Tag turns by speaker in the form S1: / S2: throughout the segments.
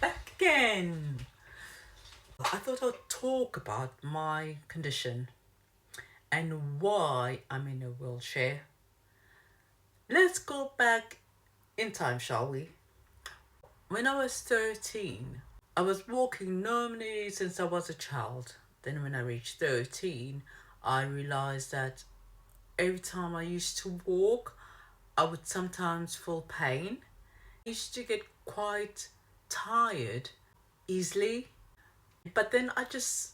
S1: Back again. I thought I'd talk about my condition and why I'm in a wheelchair. Let's go back in time, shall we? When I was 13, I was walking normally since I was a child. Then, when I reached 13, I realized that every time I used to walk, I would sometimes feel pain. I used to get quite tired easily, but then I just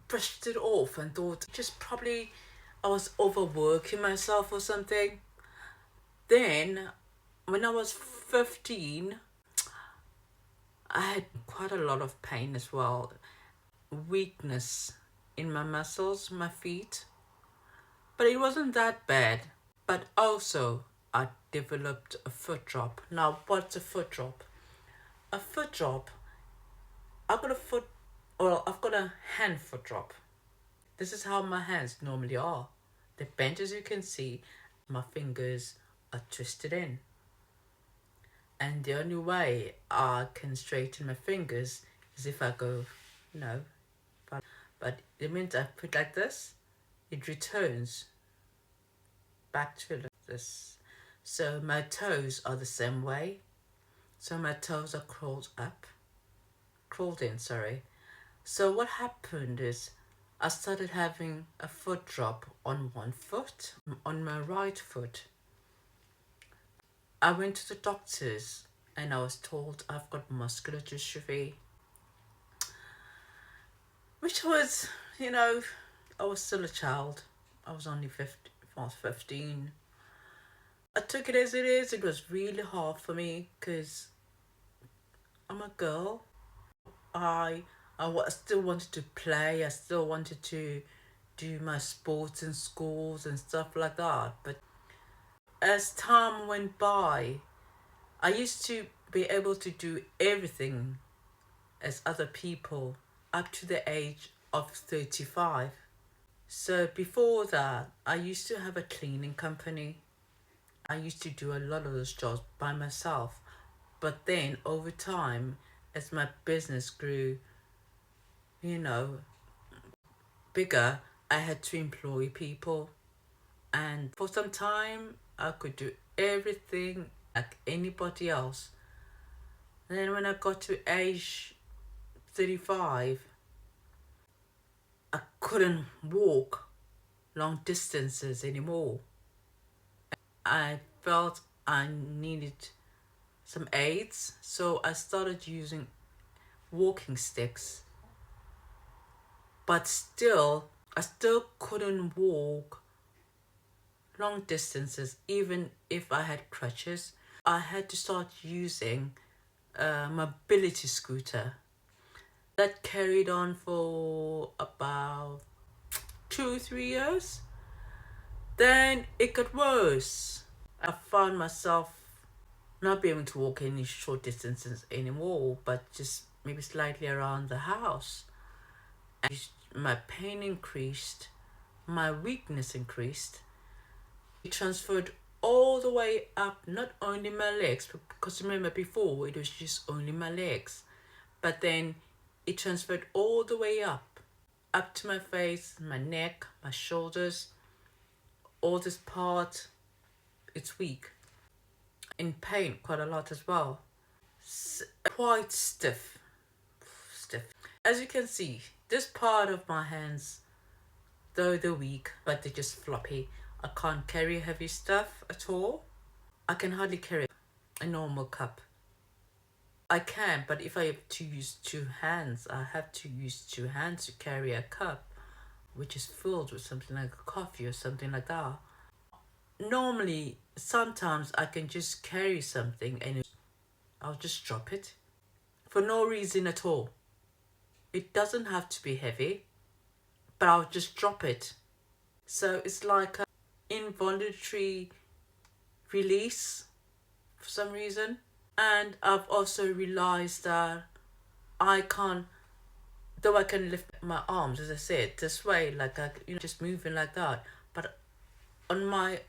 S1: brushed it off and thought just probably I was overworking myself or something. Then, when I was 15, I had quite a lot of pain as well, weakness in my muscles, my feet, but it wasn't that bad. But also, I developed a foot drop. Now, what's a foot drop? A foot drop, I've got a hand foot drop. This is how my hands normally are. They're bent, as you can see. My fingers are twisted in. And the only way I can straighten my fingers is if I go, no. But the minute I put like this, it returns back to like this. So my toes are the same way. So my toes are crawled in, sorry. So what happened is I started having a foot drop on one foot, on my right foot. I went to the doctors and I was told I've got muscular dystrophy, which was, I was still a child. I was only 50, I was 15. I took it as it is. It was really hard for me because I'm a girl. I still wanted to play. I still wanted to do my sports in schools and stuff like that. But as time went by, I used to be able to do everything as other people up to the age of 35. So before that, I used to have a cleaning company. I used to do a lot of those jobs by myself. But then over time, as my business grew, you know, bigger, I had to employ people. And for some time, I could do everything like anybody else. And then when I got to age 35, I couldn't walk long distances anymore. I felt I needed some aids, so I started using walking sticks. But still, I still couldn't walk long distances, even if I had crutches. I had to start using a mobility scooter. That carried on for about 2 3 years. Then it got worse. I found myself not being able to walk any short distances anymore, but just maybe slightly around the house. And my pain increased, my weakness increased. It transferred all the way up, not only my legs, because remember before it was just only my legs, but then it transferred all the way up to my face, my neck, my shoulders, all this part. It's weak. In pain quite a lot as well. Quite stiff. As you can see, this part of my hands, though they're weak, but they're just floppy. I can't carry heavy stuff at all. I can hardly carry a normal cup. I can, but if I have to use two hands, I have to use two hands to carry a cup, which is filled with something like a coffee or something like that. Normally, sometimes I can just carry something and I'll just drop it for no reason at all. It doesn't have to be heavy, but I'll just drop it. So it's like an involuntary release for some reason. And I've also realized that I can't, though I can lift my arms, as I said, this way, like just moving like that. But on my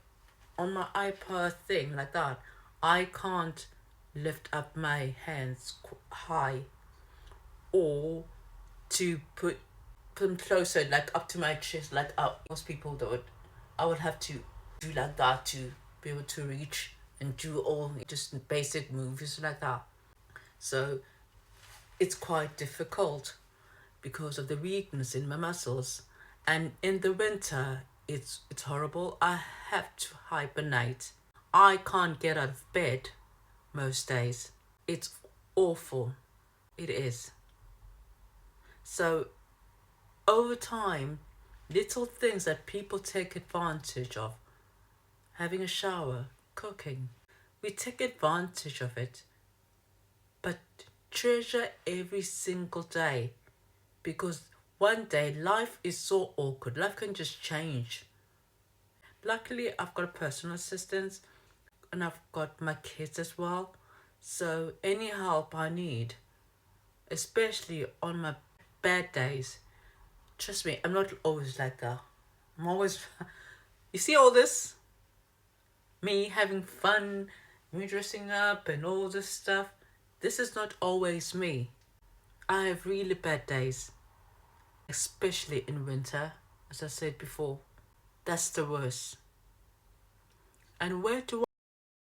S1: iPad thing like that, I can't lift up my hands high, or to put them closer, like up to my chest, like most people do it. I would have to do like that to be able to reach and do all just basic moves like that. So it's quite difficult because of the weakness in my muscles. And in the winter, it's horrible. I have to hibernate. I can't get out of bed most days. It's awful. It is. So over time, little things that people take advantage of, having a shower, cooking, we take advantage of it, but treasure every single day, because one day life is so awkward. Life can just change. Luckily, I've got a personal assistant and I've got my kids as well. So, any help I need, especially on my bad days, trust me, I'm not always like that. I'm always, you see all this? Me having fun, me dressing up and all this stuff. This is not always me. I have really bad days, especially in winter, as I said before. That's the worst. And where do